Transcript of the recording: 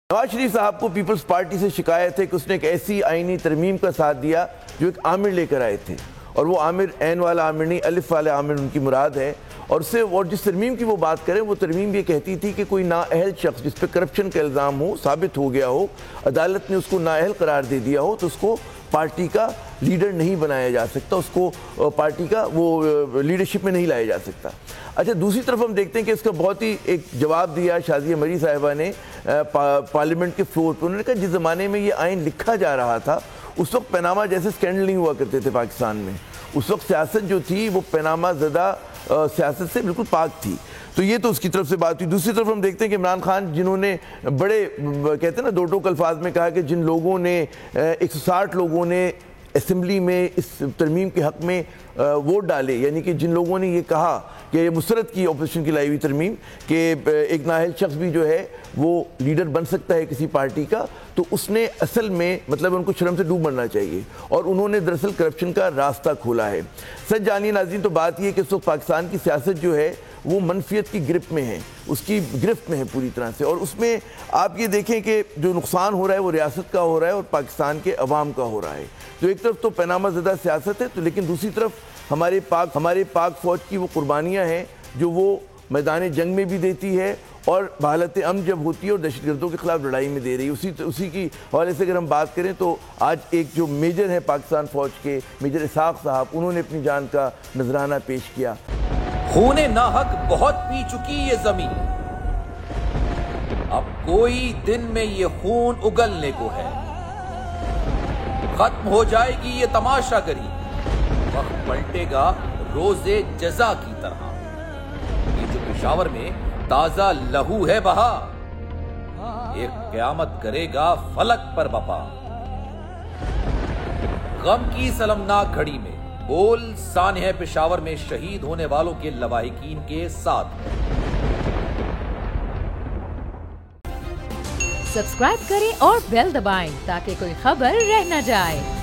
नवाज शरीफ साहब को peoples party से शिकायत है कि उसने एक ऐसी आईनी तरमीम का साथ दिया जो एक आमिर लेकर आए थे, और वो आमिर ऐन वाला आमिर नहीं, अलिफ वाला आमिर उनकी मुराद है। और उससे और जिस तरमीम की वो बात करें, वो तरमीम ये कहती थी कि कोई नाअहल शख्स जिस पर करप्शन का इल्ज़ाम हो, साबित हो गया हो, अदालत ने उसको नाअहल करार दे दिया हो, तो उसको पार्टी का लीडर नहीं बनाया जा सकता, उसको पार्टी का वो लीडरशिप में नहीं लाया जा सकता। अच्छा, दूसरी तरफ हम देखते हैं कि इसका बहुत ही एक जवाब दिया शाज़िया मरी साहिबा ने पार्लियामेंट के फ्लोर पर। उन्होंने कहा जिस ज़माने में ये आइन लिखा जा रहा था उस वक्त पनामा जैसे स्कैंडल नहीं हुआ करते थे पाकिस्तान में। उस वक्त सियासत जो थी वो पनामा ज़दा सियासत से बिल्कुल पाक थी। तो ये तो उसकी तरफ से बात हुई। दूसरी तरफ हम देखते हैं कि इमरान खान, जिन्होंने बड़े कहते हैं ना दो टोक अल्फाज में कहा कि जिन लोगों ने 160 लोगों ने असेंबली में इस तरमीम के हक़ में वोट डाले, यानी कि जिन लोगों ने ये कहा कि ये मुसरत की अपोजिशन की लाई हुई तरमीम कि एक नाअहल शख्स भी जो है वो लीडर बन सकता है किसी पार्टी का, तो उसने असल में मतलब उनको शर्म से डूब मरना चाहिए, और उन्होंने दरअसल करप्शन का रास्ता खोला है। सच जानिए नाज़रीन, तो बात यह कि इस वक्त पाकिस्तान की सियासत जो है वो मनफियत की गिरफ्त में है, उसकी गिरफ्त में है पूरी तरह से। और उसमें आप ये देखें कि जो नुकसान हो रहा है वो रियासत का हो रहा है और पाकिस्तान के अवाम का हो रहा है। तो एक तरफ तो पनामा ज़दा सियासत है, तो लेकिन दूसरी तरफ हमारे पाक फ़ौज की वो कुर्बानियाँ हैं जो वो मैदान जंग में भी देती है, और हालत अमन जब होती है और दहशतगर्दों के खिलाफ लड़ाई में दे रही है। उसी की हवाले से अगर हम बात करें तो आज एक जो मेजर है पाकिस्तान फ़ौज के, मेजर इसाक साहब, उन्होंने अपनी जान का नजराना पेश किया। खूने नाहक बहुत पी चुकी ये जमीन, अब कोई दिन में ये खून उगलने को है। खत्म हो जाएगी ये तमाशागरी, वक्त पलटेगा रोजे जजा की तरह। ये जो पेशावर में ताजा लहू है बहा, एक क़यामत करेगा फलक पर बपा। गम की सलमनाक घड़ी में बोल सानह पेशावर में शहीद होने वालों के लवाहिकीन के साथ। सब्सक्राइब करें और बेल दबाएं ताकि कोई खबर रह न जाए।